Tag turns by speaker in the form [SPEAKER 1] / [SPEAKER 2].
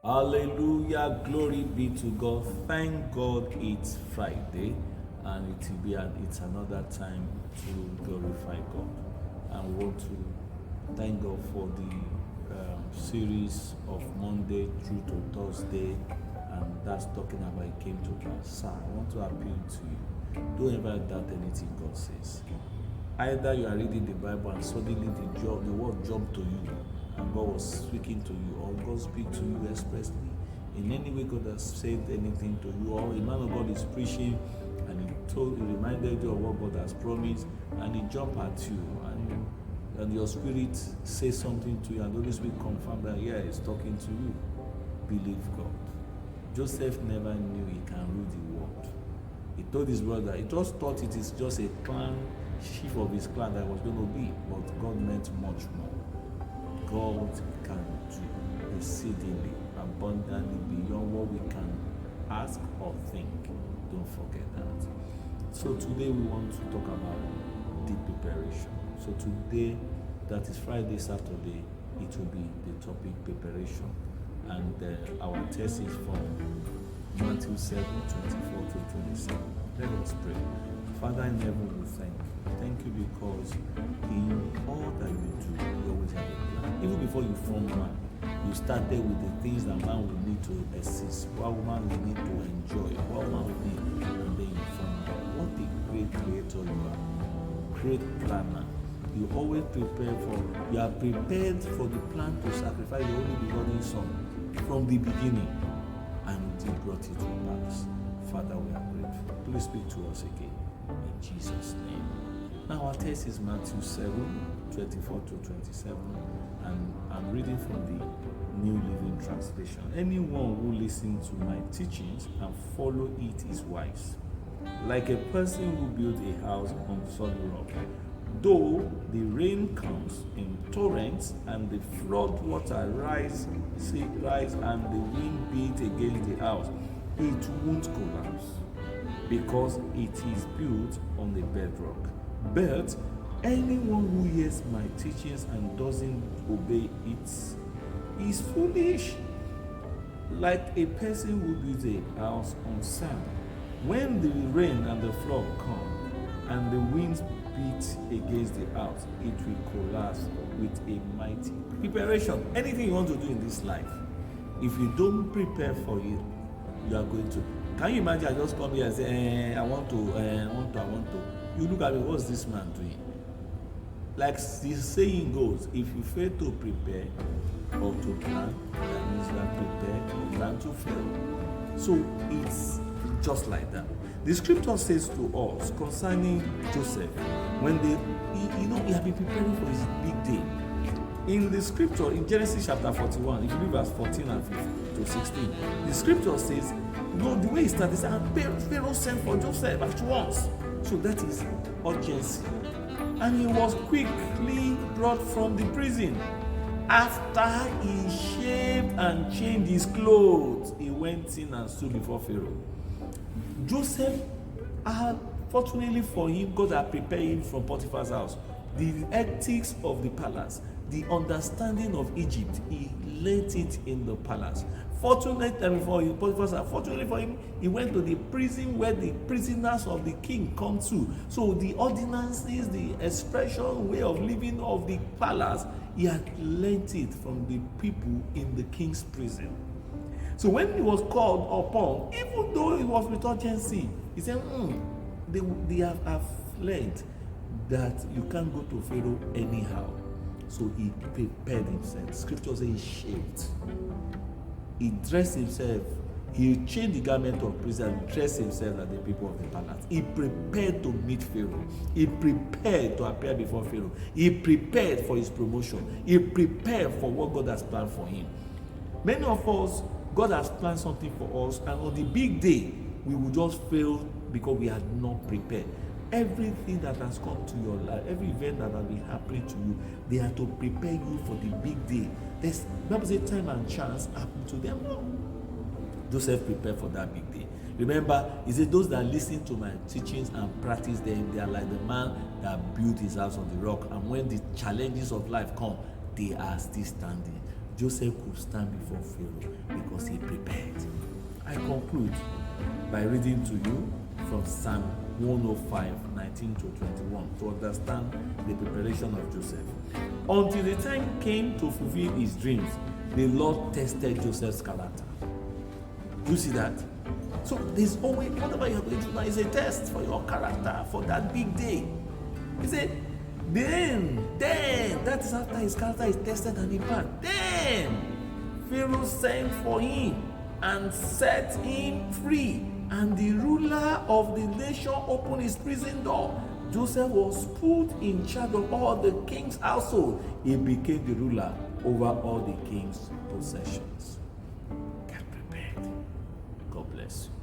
[SPEAKER 1] Hallelujah, glory be to God. Thank God it's Friday and it's another time to glorify God. And we want to thank God for the series of Monday through to Thursday, and that's talking about it came to pass. Sir, I want to appeal to you. Don't ever doubt anything God says. Either you are reading the Bible and suddenly the word jumped to you and God was speaking to you, or God speak to you expressly. In any way God has said anything to you, or a man of God is preaching and he reminded you of what God has promised, and he jumped at you, and your spirit says something to you, and the Holy Spirit confirm that, yeah, he's talking to you. Believe God. Joseph never knew he can rule the world. He told his brother, he just thought it is just a clan, chief of his clan that was going to be, but God meant much more. God can do exceedingly, abundantly, beyond what we can ask or think. Don't forget that. So today we want to talk about the preparation. So today, that is Friday, Saturday, it will be the topic preparation. And our text is from Matthew 7, 24 to 27. Let us pray. Father in heaven, we thank you. Thank you because in all that you do, you always have a plan. Even before you formed man, you started with the things that man will need to exist, what man will need to enjoy, what man will need, and then you formed man. What a great creator you are. Great planner. You always you are prepared for the plan to sacrifice your only begotten son from the beginning, and you brought it to pass. Father, we are grateful. Please speak to us again in Jesus' name. Now our text is Matthew 7, 24 to 27, and I'm reading from the New Living Translation. Anyone who listens to my teachings and follow it is wise, like a person who built a house on solid rock. Though the rain comes in torrents and the flood water rise and the wind beat against the house, it won't collapse because it is built on the bedrock. But anyone who hears my teachings and doesn't obey it is foolish, like a person who builds a house on sand. When the rain and the flood come and the winds beat against the house, it will collapse with a mighty preparation. Anything you want to do in this life, if you don't prepare for it, you are going to. Can you imagine? I just come here and say, I want to. You look at me, what's this man doing? Like the saying goes, if you fail to prepare or to plan, that means you are prepared or plan to fail. So it's just like that. The scripture says to us concerning Joseph, when he had been preparing for his big day. In the scripture, in Genesis chapter 41, if you read verse 14 and 15 to 16, the scripture says, the way it started, and Pharaoh sent for Joseph at once. So that is urgency. And he was quickly brought from the prison. After he shaved and changed his clothes, he went in and stood before Pharaoh. Joseph, fortunately for him, God had prepared him from Potiphar's house. The ethics of the palace, the understanding of Egypt, he learned it in the palace. Fortunately for him, he went to the prison where the prisoners of the king come to. So the ordinances, the expression, way of living of the palace, he had learned it from the people in the king's prison. So when he was called upon, even though it was with urgency, he said, they have learned that you can't go to Pharaoh anyhow. So he prepared himself. Scripture says he shaved. He dressed himself. He changed the garment of priest and dressed himself like the people of the palace. He prepared to meet Pharaoh. He prepared to appear before Pharaoh. He prepared for his promotion. He prepared for what God has planned for him. Many of us, God has planned something for us, and on the big day, we will just fail because we are not prepared. Everything that has come to your life, every event that has been happening to you, they are to prepare you for the big day. There's time and chance happen to them. No. Joseph prepared for that big day. Remember, he said, those that listen to my teachings and practice them, they are like the man that built his house on the rock. And when the challenges of life come, they are still standing. Joseph could stand before Pharaoh because he prepared. I conclude by reading to you from Psalm 105, 19 to 21 to understand the preparation of Joseph. Until the time came to fulfill his dreams, the Lord tested Joseph's character. Do you see that? So there's always, whatever you're going through now is a test for your character for that big day. He said, then, that is after his character is tested and he passed. Then Pharaoh sent for him and set him free, and the ruler of the nation opened his prison door. Joseph was put in charge of all the king's household. He became the ruler over all the king's possessions. Get prepared. God bless you.